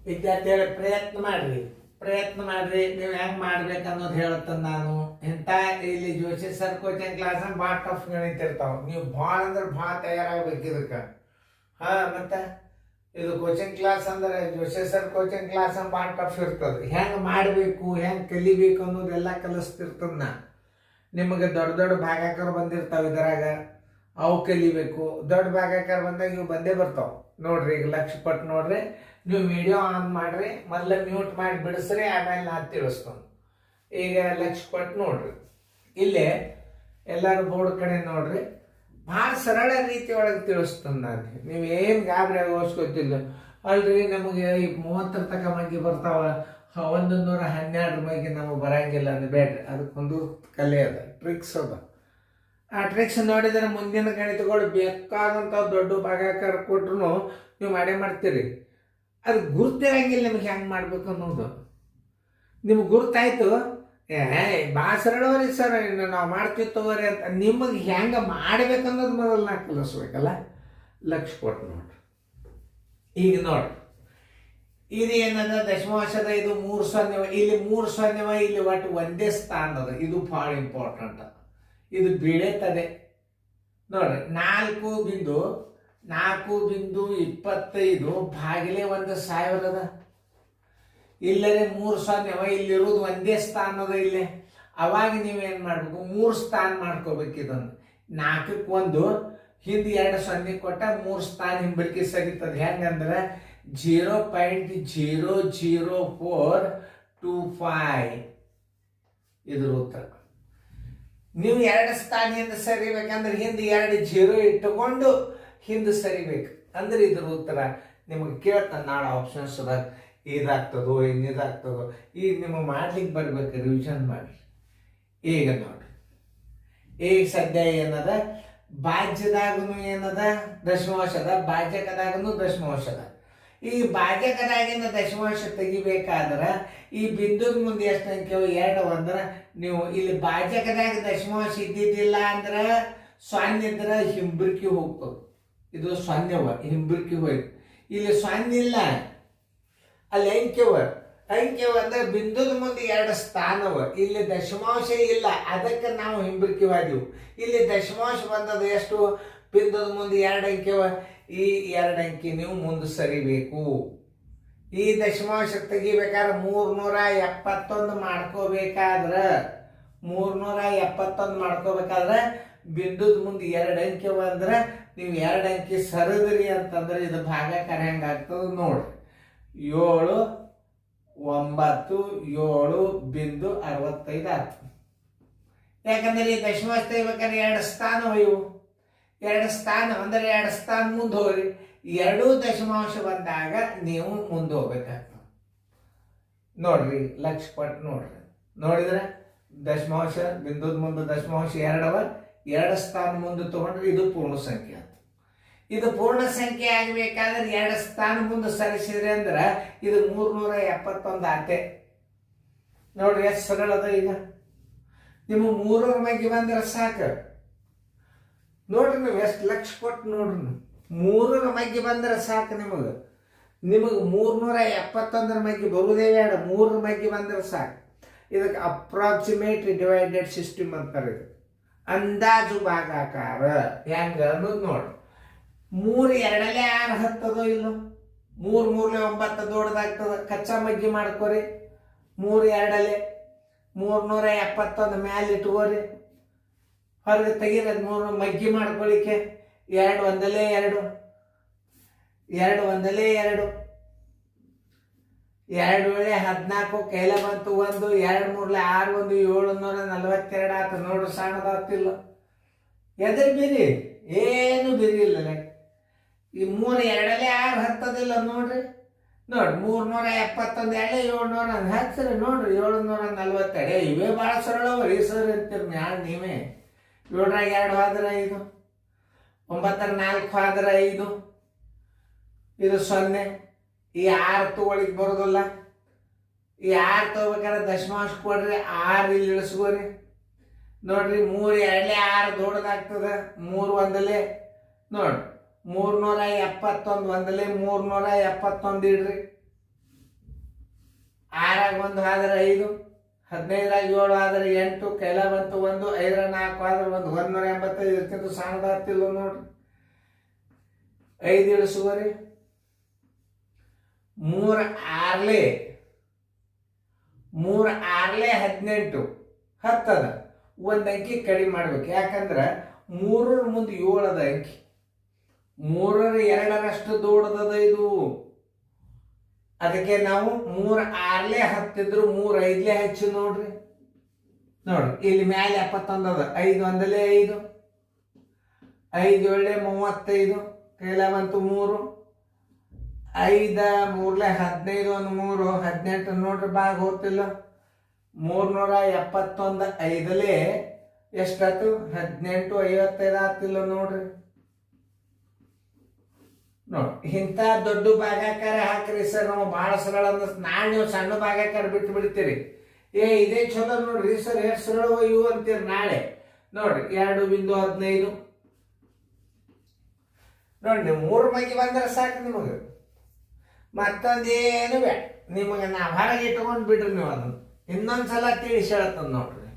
ವಿದ್ಯಾರ್ಥಿಗಳ ಪ್ರಯತ್ನ ಮಾಡ್ರಿ ನೀವು ಹೆಂಗ್ ಮಾಡ್ಬೇಕು ಅನ್ನೋದು ಹೇಳ್ತಾನೆ ನಾನು. ಇಂಥ ಇಲ್ಲಿ ಜೋಶಿ ಸರ್ ಕೋಚಿಂಗ್ ಕ್ಲಾಸ್ ಭಾಳ ಟಫ್ ಗಣಿತ ಇರ್ತಾವ. ನೀವು ಭಾಳ ಅಂದ್ರೆ ಭಾಳ ತಯಾರಾಗ್ಬೇಕು ಇದಕ್ಕೆ. ಮತ್ತೆ ಇದು ಕೋಚಿಂಗ್ ಕ್ಲಾಸ್ ಅಂದ್ರೆ ಜೋಶಿ ಸರ್ ಕೋಚಿಂಗ್ ಕ್ಲಾಸ್ ಭಾಳ ಟಫ್ ಇರ್ತದೆ. ಹೆಂಗ್ ಮಾಡಬೇಕು ಹೆಂಗ್ ಕಲಿಬೇಕು ಅನ್ನೋದೆಲ್ಲ ಕಲಿಸ್ತಿರ್ತದ. ನಾ ನಿಮಗೆ ದೊಡ್ಡ ದೊಡ್ಡ ಭಾಗಾಕಾರ ಬಂದಿರ್ತಾವ ಇದ್ರಾಗ, ಅವು ಕಲಿಬೇಕು. ದೊಡ್ಡ ಭಾಗಾಕಾರ ಬಂದಾಗ ಇವು ಬಂದೇ ಬರ್ತಾವ ನೋಡ್ರಿ. ಈಗ ಲಕ್ಷ ಪಟ್ಟು ನೋಡ್ರಿ, ನೀವು ವಿಡಿಯೋ ಆನ್ ಮಾಡ್ರಿ, ಮೊದಲ ಮ್ಯೂಟ್ ಮಾಡಿ ಬಿಡಿಸ್ರಿ, ಆಮೇಲೆ ನಾ ತಿಳಿಸ್ತಾನೆ. ಈಗ ಲಕ್ಷ ಪಟ್ಟು ನೋಡ್ರಿ, ಇಲ್ಲೇ ಎಲ್ಲರೂ ಬೋರ್ಡ್ ಕಡೆ ನೋಡ್ರಿ. ಭಾಳ ಸರಳ ರೀತಿ ಒಳಗೆ ತಿಳಿಸ್ತಾನೆ ನಾನು. ನೀವು ಏನು ಗಾಬರಿ ಆಗೋಸ್ಕೊತಿಲ್ಲ. ಅಲ್ರಿ ನಮಗೆ ಈ 30 ತನಕ ಮಗ್ಗಿ ಬರ್ತಾವ, 112 ಮಗ್ಗಿ ನಮಗೆ ಬರಂಗಿಲ್ಲ ಅಂದ್ರೆ ಬೇಡ್ರಿ. ಅದಕ್ಕೊಂದು ಕಲೆ ಅದ, ಟ್ರಿಕ್ಸ್ ಅದ. ಆ ಟ್ರಿಕ್ಸ್ ನೋಡಿದರೆ ಮುಂದಿನ ಗಣಿತಗಳು ಬೇಕಾದಂಥ ದೊಡ್ಡ ಭಾಗಾಕಾರ ಕೊಟ್ರು ನೀವು ಮಾಡ್ತೀರಿ. ಅದು ಗುರ್ತಿರಂಗಿಲ್ಲ ನಿಮ್ಗೆ ಹೆಂಗೆ ಮಾಡ್ಬೇಕು ಅನ್ನೋದು. ನಿಮ್ಗೆ ಗುರ್ತಾಯ್ತು, ಭಾಳ ಸರಳವರಿ ಸರ್ ನಾವು ಮಾಡ್ತೀವಿ ತಗೋರಿ ಅಂತ. ನಿಮಗೆ ಹೆಂಗೆ ಮಾಡ್ಬೇಕನ್ನೋದು ಮೊದಲು ನಾ ಕಲಿಸ್ಬೇಕಲ್ಲ. ಲಕ್ಷ ಕೊಟ್ಟು ನೋಡ್ರಿ. ಈಗ ನೋಡ್ರಿ, ಇದು ಏನದ ದಶಮಾಂಶದ, ಇದು 3 ಸೊನ್ನೆ. ಇಲ್ಲಿ 3 ಸೊನ್ನೆ, ಇಲ್ಲಿ ಒಟ್ಟು ಒಂದೇ ಸ್ಥಾನ ಅದ. ಇದು ಭಾಳ ಇಂಪಾರ್ಟೆಂಟ್. ಇದು ಬೀಳೇತದೆ ನೋಡ್ರಿ. 4.25 ಭಾಗಿಲೆ 1,000 ಅದ. ಇಲ್ಲರೆ 3 ಸೊನ್ನೆ, ಇಲ್ಲಿರೋದು ಒಂದೇ ಸ್ಥಾನ ಅದ ಇಲ್ಲಿ. ಅವಾಗ ನೀವೇನು ಮಾಡ್ಬೇಕು, 3 ಸ್ಥಾನ ಮಾಡ್ಕೋಬೇಕು. ಇದನ್ನು 4ಕ್ಕೆ 1, ಹಿಂದೆ 2 ಸೊನ್ನೆ ಕೊಟ್ಟ 3 ಸ್ಥಾನ ಹಿಂಬಳಿಕೆ ಸರಿತದೆ. ಹೆಂಗಂದ್ರೆ 0.00425 ಇದ್ರ ಉತ್ತರ. ನೀವು 2 ಸ್ಥಾನದಿಂದ ಸರಿಬೇಕಂದ್ರೆ ಹಿಂದೆ 2 0 ಇಟ್ಟುಕೊಂಡು ಹಿಂದೆ ಸರಿಬೇಕು. ಅಂದ್ರೆ ಇದ್ರ ಉತ್ತರ ನಿಮಗೆ ಕೇಳ್ತಾನೆ ನಾಳೆ ಆಪ್ಷನ್ಸ್ ಅದಾಗ. ಇದಾಗ್ತದೋ ಇನ್ನಿದಾಗ್ತದೋ, ಈಗ ನಿಮಗೆ ಮಾಡ್ಲಿಕ್ಕೆ ಬರ್ಬೇಕು, ರಿವಿಷನ್ ಮಾಡಿ. ಈಗ ನೋಡ್ರಿ, ಈಗ ಸದ್ಯ ಏನದ, ಭಾಜ್ಯದಾಗೂ ಏನದ ದಶಮಾಂಶದ, ಭಾಜ್ಯಕದಾಗೂ ದಶಮಾಂಶದ. ಈ ಭಾಜ್ಯಕದಾಗಿನ ದಶಮಾಂಶ ತೆಗಿಬೇಕಾದ್ರೆ ಈ ಬಿಂದುದ ಮುಂದೆ ಎಷ್ಟು ಅಂಕೆವು 2 ಅಂದ್ರೆ ನೀವು ಇಲ್ಲಿ ಭಾಜ್ಯಕದಾಗ ದಶಮಾಂಶ ಇದ್ದಿದ್ದಿಲ್ಲ ಅಂದ್ರೆ 0 ಇದ್ರೆ ಹಿಂಬರ್ಕಿ ಹೋಗ್ತದೆ. ಇದು 0 ಹಿಂಬರ್ಕಿ ಹೋಯ್ತು. ಇಲ್ಲಿ 0 ಇಲ್ಲ, ಅಲ್ಲಿ ಅಂಕೆವ ಅಂದ್ರೆ ಬಿಂದುದ ಮುಂದೆ 2 ಸ್ಥಾನವ. ಇಲ್ಲಿ ದಶಮಾಂಶ ಇಲ್ಲ, ಅದಕ್ಕೆ ನಾವು ಹಿಂಬರ್ಕಿವಾದೀವು. ಇಲ್ಲಿ ದಶಮಾಂಶ ಬಂದದ ಎಷ್ಟು, ಬಿಂದುದ ಮುಂದೆ 2 ಅಂಕೆವ. ಈ 2 ಅಂಕಿ ನೀವು ಮುಂದೆ ಸರಿಬೇಕು. ಈ ದಶಮಾಂಶ ತೆಗಿಬೇಕಾದ್ರೆ 371 ಮಾಡ್ಕೋಬೇಕಾದ್ರೆ ಬಿಂದುದ ಮುಂದೆ 2 ಅಂಕಿ ಅಂದ್ರೆ ನೀವು 2 ಅಂಕಿ ಸರಿದ್ರಿ ಅಂತಂದ್ರೆ ಇದು ಭಾಗಾಕಾರ ಹೆಂಗಾಗ್ತದೆ ನೋಡ್ರಿ. 7, 9, 7.65 ಆಗ್ತದೆ. ಯಾಕಂದ್ರೆ ಈ ದಶಮಾಂಶ ತೆಗಿಬೇಕಾದ್ರೆ 2 ಸ್ಥಾನ ಇವು. 2 ಸ್ಥಾನ ಅಂದ್ರೆ 2 ಸ್ಥಾನ ಮುಂದೆ ಹೋಗ್ರಿ. 2 ದಶಮಾಂಶ ಬಂದಾಗ ನೀವು ಮುಂದೆ ಹೋಗ್ಬೇಕಾಗ್ತದೆ ನೋಡ್ರಿ. ಲಕ್ಷ ಪಟ್ಟು ನೋಡ್ರಿ. ನೋಡಿದ್ರೆ ದಶಮಾಂಶ ಬಿಂದುದ ಮುಂದೆ ದಶಮಾಂಶ 2 2 ಸ್ಥಾನ ಮುಂದೆ ತಗೊಂಡ್ರೆ ಇದು ಪೂರ್ಣ ಸಂಖ್ಯೆ ಅಂತ. ಇದು ಪೂರ್ಣ ಸಂಖ್ಯೆ ಆಗಬೇಕಾದ್ರೆ 2 ಸ್ಥಾನ ಮುಂದೆ ಸರಿಸಿದ್ರೆ ಅಂದ್ರೆ ಇದು 371 ಆತೆ ನೋಡ್ರಿ. ಎಷ್ಟು ಸರಳ ಅದ. ಈಗ ನಿಮಗೆ 3ರ ಮಗ್ಗಿ ಬಂದ್ರೆ ಸಾಕು ನೋಡ್ರಿ. ನೀವು ಎಷ್ಟು ಲಕ್ಷ ಕೊಟ್ಟು ನೋಡ್ರಿ, 3ರ ಮಗ್ಗಿ ಬಂದ್ರೆ ಸಾಕು. ನಿಮಗೆ 371 ಮಗ್ಗಿ ಬರುವುದೇ ಬೇಡ, 3ರ ಮಗ್ಗಿ ಬಂದ್ರೆ ಸಾಕು. ಇದಕ್ಕೆ ಅಪ್ರಾಕ್ಸಿಮೇಟ್ ಡಿವೈಡೆಡ್ ಸಿಸ್ಟಮ್ ಅಂತಾರೆ. ಇದು ಅಂದಾಜು ಭಾಗಾಕಾರ ಹೆಂಗ ಅನ್ನೋದು ನೋಡ್ರಿ. 3 2 6 ಹತ್ತದೋ ಇಲ್ಲೋ, 3 3 9 ದೊಡ್ಡದಾಗ್ತದ. ಕಚ್ಚಾ ಮಗ್ಗಿ ಮಾಡ್ಕೋರಿ. 3 2 371 ಮ್ಯಾಲೆ ಇಟ್ಕೋರಿ. ಹೊರಗೆ ತೆಗೀರದು 3 ಮಗ್ಗಿ ಮಾಡ್ಕೊಳಿಕ್ಕೆ. 2 1 2 2 1 2 2 ವೇಳೆ 14 ಕೈಲ ಬಂತು 1, 2 3 6 1 742 ಆತ ನೋಡ್ರಿ. ಸಣ್ಣದಾಗ್ತಿಲ್ಲ, ಎದ್ರ ಬಿರಿ ಏನು ಬಿರಿ ಇಲ್ಲ. ಈ 3 2 6 ಹತ್ತದಿಲ್ಲ ನೋಡ್ರಿ. 371 700 ಹಚ್ಚಿರಿ ನೋಡ್ರಿ. 742 ಇವೇ ಭಾಳ ಸರಳವ್ರಿ ಸರ್ ಅಂತೀರಿ ಮ್ಯಾಲ ನೀವೇ. 7ರಾಗ 2 ಆದ್ರೆ 5, 9ರ 4 ಆದ್ರೆ 5, ಇದು 0. ಈ 6 ತಗೊಳಿಕ್ ಬರೋದಿಲ್ಲ. ಈ 6 ತಗೋಬೇಕಾದ್ರೆ ದಶಮಾಂಶ ಕೊಡ್ರಿ. 6 ಇಲ್ಲಿ ಇಳಿಸ್ಕೋರಿ ನೋಡ್ರಿ. 3 2 6 ದೊಡ್ಡದಾಗ್ತದ. 3 1 ನೋಡ್ರಿ. 371 1 371 ಇಡ್ರಿ. 6 1 ಆದ್ರೆ 5, 15 7 ಆದ್ರೆ 8, ಕೆಲ ಬಂತು 1, 5 4 ಆದ್ರೆ 1, 185 ಇದಕ್ಕಿಂತ ಸಣ್ಣದಾಗ್ತಿಲ್ಲ ನೋಡ್ರಿ. 5 ಇಳಿಸುವರಿ 3 6 18 10 ಅದ. ಒಂದು ಅಂಕಿ ಕಡಿಮೆ ಮಾಡ್ಬೇಕು, ಯಾಕಂದ್ರೆ 3 ಮುಂದೆ 7 ಅದ ಅಂಕಿ. 3 2ರಷ್ಟು ದೊಡ್ಡದದ ಇದು. ಅದಕ್ಕೆ ನಾವು 3 6 10 ಇದ್ರು 3 5 ಹೆಚ್ಚು ನೋಡ್ರಿ. ಇಲ್ಲಿ ಮ್ಯಾಲೆ 71 ಅದ. 5 1 5, 5 7 35, ಕೈಲ ಬಂತು 3, 5 3 15 1 3 18 ನೋಡ್ರಿ, ಬಾಗ ಹೋಗ್ತಿಲ್ಲ. 371 5 ಎಷ್ಟಾಯ್ತು? 18 55 ಆಗ್ತಿಲ್ಲ ನೋಡ್ರಿ. ಇಂಥ ದೊಡ್ಡ ಭಾಗಾಕಾರ ಹಾಕ್ರಿ ಸರ್, ನಾವು ಬಹಳ ಸರಳ ಅಂದ್ರೆ ನಾಳೆ ನೀವು ಸಣ್ಣ ಭಾಗಾಕಾರ ಬಿಟ್ಟು ಬಿಡ್ತೀರಿ. ಇದೇ ಚಲೋ ನೋಡ್ರಿ ಸರ್, ಎಷ್ಟು ಸರಳ ಇವು ಅಂತೀರಿ ನಾಳೆ. ನೋಡ್ರಿ 2.15 ನೋಡ್ರಿ, 3 ಮಗಿ ಬಂದ್ರೆ ಸಾಕು ನಿಮಗೆ, ಮತ್ತೊಂದೇನು ಬೇಡ ನಿಮಗೆ. ನಾ ಹೊರಗೆ ಇಟ್ಕೊಂಡು ಬಿಡ್ರಿ ನೀವು ಅದನ್ನು. ಇನ್ನೊಂದ್ಸಲ ತಿಳಿಸಿ ಹೇಳ್ತದ ನೋಡ್ರಿ.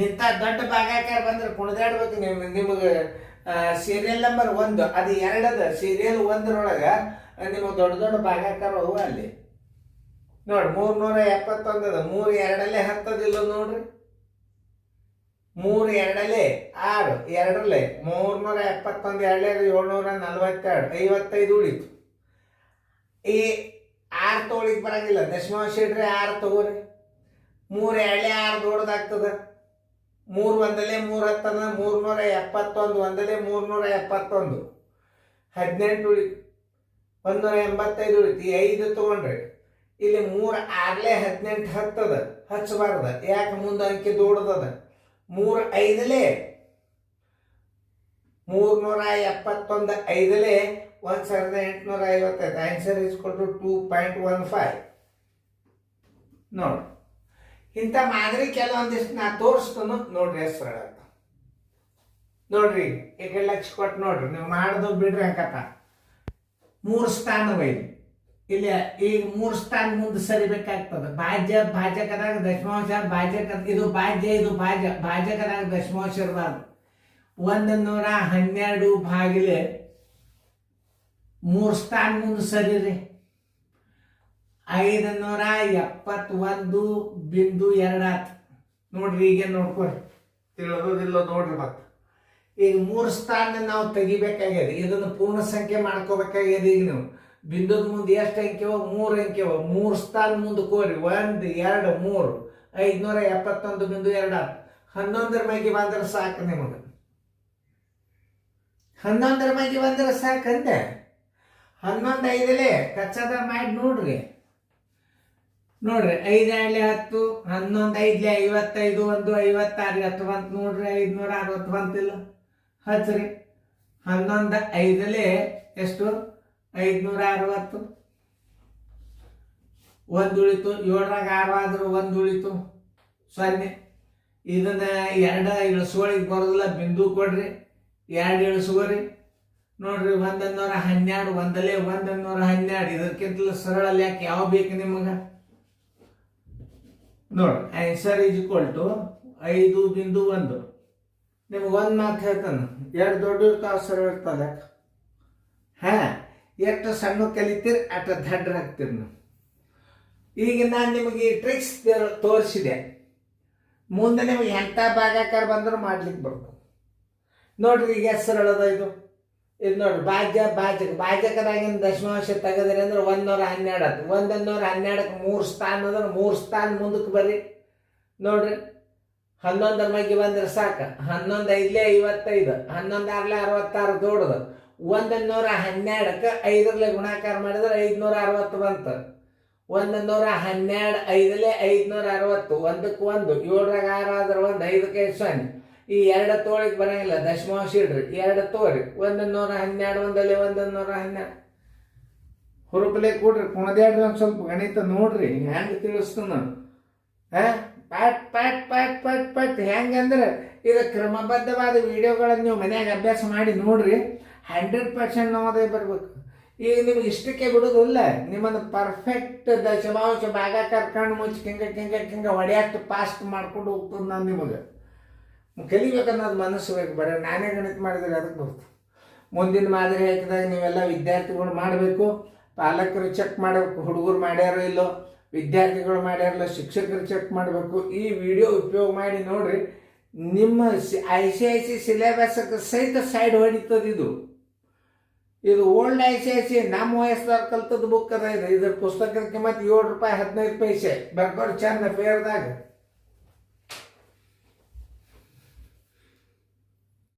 ಇಂಥ ದೊಡ್ಡ ಭಾಗಾಕಾರ ಬಂದ್ರೆ ಕುಣಿದಾಡ್ಬೇಕು ನಿಮಗೆ. ಸೀರಿಯಲ್ ನಂಬರ್ 1 ಅದು 2 ಅದ. ಸೀರಿಯಲ್ 1 ನಿಮಗೆ ದೊಡ್ಡ ದೊಡ್ಡ ಭಾಗಾಕಾರ ಹೋಗುವ ಅಲ್ಲಿ ನೋಡ್ರಿ. 371 ಅದ. 3 2 10 ನೋಡ್ರಿ. 3 2 6, 2 371 2 742 55 ಉಳಿತು. ಈ 6 ತಗೊಳಿಕ್ ಬರಂಗಿಲ್ಲ, ದಶಮಾಂಶ ಇಡ್ರಿ 6 ತಗೋರಿ. 3 2 6 ದೊಡ್ಡದಾಗ್ತದ. 3 1 3 10 371 1 371 18 ಉಳಿತು. 185 ಉಳಿತು. 5 ತಗೊಂಡ್ರಿ. ಇಲ್ಲಿ 3 6 18 10 ಹಚ್ಚಬಾರ್ದ, ಯಾಕೆ ಮುಂದೆ ಅಂಕಿ ದೊಡ್ಡದದ. 3 5 371 5 1855. ಆನ್ಸರ್ ಇಸ್ ಕೊಟ್ಟು 2.15 ನೋಡ್ರಿ. ಇಂಥ ಮಾದರಿ ಕೆಲವೊಂದಿಷ್ಟು ನಾ ತೋರಿಸ್ತಾನು ನೋಡ್ರಿ, ಎಷ್ಟು ಸರಳ ನೋಡ್ರಿ. ಈಗ ಲಕ್ಷ ಕೊಟ್ಟು ನೋಡ್ರಿ, ನೀವು ಮಾಡೋದು ಬಿಡ್ರಿ ಅಂಕತ. 3 ಸ್ಥಾನವ ಇಲ್ಲಿ. ಈಗ 3 ಸ್ಥಾನ ಮುಂದೆ ಸರಿಬೇಕಾಗ್ತದೆ. ಭಾಜಕದಾಗ ದಶಮಾಂಶ, ಇದು ಭಾಜ್ಯ, ಇದು ಭಾಜಕದಾಗ ದಶಮಾಂಶ ಇರಬಾರ್ದು. 112 ಭಾಗಿಲೆ 3 ಸ್ಥಾನ ಮುಂದೆ ಸರಿರಿ. 571.2 ಆತು ನೋಡ್ರಿ. ಈಗ ನೋಡ್ಕೊರಿ, ತಿಳಿದಿಲ್ಲ ನೋಡ್ರಿ. ಮತ್ತೆ ಈಗ 3 ಸ್ಥಾನ ನಾವು ತೆಗಿಬೇಕಾಗ್ಯದ. ಇದನ್ನು ಪೂರ್ಣ ಸಂಖ್ಯೆ ಮಾಡ್ಕೋಬೇಕಾಗ್ಯದ. ಈಗ ನೀವು ಬಿಂದುದ ಮುಂದೆ ಎಷ್ಟು ಅಂಕಿವ? 3 ಅಂಕಿವ. 3 ಸ್ಥಾನ ಮುಂದೆ ಕೋರಿ. 1 2 3 571.2 ಆತು. 11 ಮಗಿ ಬಂದ್ರೆ ಸಾಕು ನಿಮಗೆ. 11 ಮಗಿ ಬಂದ್ರೆ ಸಾಕಂತೆ. 11 5 ಕಚ್ಚದ ಮಾಡಿ ನೋಡ್ರಿ. 5 2 10, 11 5 55 1 56 10 ಬಂತು ನೋಡ್ರಿ. 560 ಬಂತಿಲ್ಲ, ಹಚ್ಚ್ರಿ. 11 5 ಎಷ್ಟು? 560. 1 ಉಳಿತು. 7 6 ಆದ್ರೂ 1 ಉಳಿತು, 0. ಇದನ್ನ 2 ಇಳಿಸುವಳಿಗೆ ಬರೋದಿಲ್ಲ, ಬಿಂದು ಕೊಡ್ರಿ. 2 ಇಳಿಸುವರಿ ನೋಡ್ರಿ. 112 112. ಇದಕ್ಕಿಂತಲೂ ಸರಳ ಯಾಕೆ ಯಾವ ಬೇಕು ನಿಮಗೆ ನೋಡಿ. Answer is equal to 5.1. ನಿಮ್ಗೆ 1 ಮಾತು ಹೇಳ್ತಾನೆ, 2 ದೊಡ್ಡ ಇರ್ತಾವ, ಸರಳ ಇರ್ತದೆ. ಎಷ್ಟು ಸಣ್ಣ ಕಲಿತೀರಿ ಅಷ್ಟು ದಡ್ಡರಾಗ್ತೀರಿ ನೀವು. ಈಗ ನಾನು ನಿಮಗೆ ಈ ಟ್ರಿಕ್ಸ್ ತೋರಿಸಿದೆ. ಮುಂದೆ ನಿಮಗೆ ಎಂಥ ಭಾಗಾಕಾರ ಬಂದರೂ ಮಾಡ್ಲಿಕ್ಕೆ ಬರ್ಬೋದು ನೋಡ್ರಿ. ಈಗ ಎಷ್ಟು ಸರಳದ ಇದು ನೋಡ್ರಿ. ಭಾಜಕದಾಗಿನ ದಶಮಾಂಶ ತೆಗೆದ್ರಿ ಅಂದ್ರೆ 112 ಆಯ್ತು. 112ಕ್ಕೆ 3 ಸ್ಥಾನ ಅಂದ್ರೆ 3 ಸ್ಥಾನ ಮುಂದಕ್ಕೆ ಬರ್ರಿ ನೋಡ್ರಿ. 11 ಮಗಿ ಬಂದ್ರೆ ಸಾಕು. 11 5 55, 11 6 66 ದೊಡ್ಡದು. 112ಕ್ಕೆ 5 ಗುಣಾಕಾರ ಮಾಡಿದ್ರೆ 560 ಬಂತು. 112 5 560, 1ಕ್ಕೆ 1, 7 6 ಆದ್ರೆ 1, 5ಕ್ಕೆ 0. ಈ 2 ತೋಳಿಗೆ ಬರಂಗಿಲ್ಲ, ದಶಮಾಂಶ ಇಡ್ರಿ. 2 ತೋರಿ. 112 112 ಹುರುಪಲೆ ಕೊಡ್ರಿ. ಕುಣದ್ಯಾಡ್ರಿ ಒಂದು ಸ್ವಲ್ಪ ಗಣಿತ ನೋಡ್ರಿ ಹೆಂಗೆ ತಿಳಿಸ್ತಾನ. ಪಾಟ್ ಪಾಟ್ ಪಾಟ್ ಪಾಟ್ ಪಾಟ್ ಹೆಂಗಂದ್ರೆ ಇದು ಕ್ರಮಬದ್ಧವಾದ ವಿಡಿಯೋಗಳನ್ನು ನೀವು ಮನ್ಯಾಗ ಅಭ್ಯಾಸ ಮಾಡಿ ನೋಡ್ರಿ. 100% ನವೋದಯ ಬರ್ಬೇಕು. ಈಗ ನಿಮ್ಗೆ ಇಷ್ಟಕ್ಕೆ ಬಿಡೋದಿಲ್ಲ, ನಿಮ್ಮನ್ನು ಪರ್ಫೆಕ್ಟ್ ದಶಮಾಂಶ ಭಾಗ ಕರ್ಕೊಂಡು ಮುಚ್ಚಿ ಕಿಂಗ ಹೊಡೆಯಷ್ಟು ಪಾಸ್ಟ್ ಮಾಡ್ಕೊಂಡು ಹೋಗ್ತದೆ. ನಾನು ನಿಮಗೆ ಕಲಿಬೇಕನ್ನೋದು ಮನಸ್ಸು ಬೇಕು. ಬರೀ ನಾನೇ ಗಣಿತ ಮಾಡಿದರೆ ಅದಕ್ಕೆ ಬರ್ತು. ಮುಂದಿನ ಮಾದರಿ ಹಾಕಿದಾಗ ನೀವೆಲ್ಲ ವಿದ್ಯಾರ್ಥಿಗಳು ಮಾಡಬೇಕು, ಪಾಲಕರು ಚೆಕ್ ಮಾಡಬೇಕು, ಹುಡುಗರು ಮಾಡ್ಯಾರೋ ಇಲ್ಲೋ, ವಿದ್ಯಾರ್ಥಿಗಳು ಮಾಡ್ಯಾರಲ್ಲ, ಶಿಕ್ಷಕರು ಚೆಕ್ ಮಾಡಬೇಕು. ಈ ವಿಡಿಯೋ ಉಪಯೋಗ ಮಾಡಿ ನೋಡ್ರಿ, ನಿಮ್ಮ ICIC ಸಿಲೆಬಸ್ಗೆ ಸಹಿತ ಸೈಡ್ ಹೊಡಿತದೆ. ಇದು ಓಲ್ಡ್ ICIC ನಮ್ಮ ವಯಸ್ಸದವ್ರು ಕಲ್ತದ್ದು ಬುಕ್ ಅದ. ಇದ್ರ ಪುಸ್ತಕದ ಕಿಮ್ಮತ್ತು ₹7 15 ಬರ್ಕೋರು ಚಂದ ಫೇರ್ದಾಗ.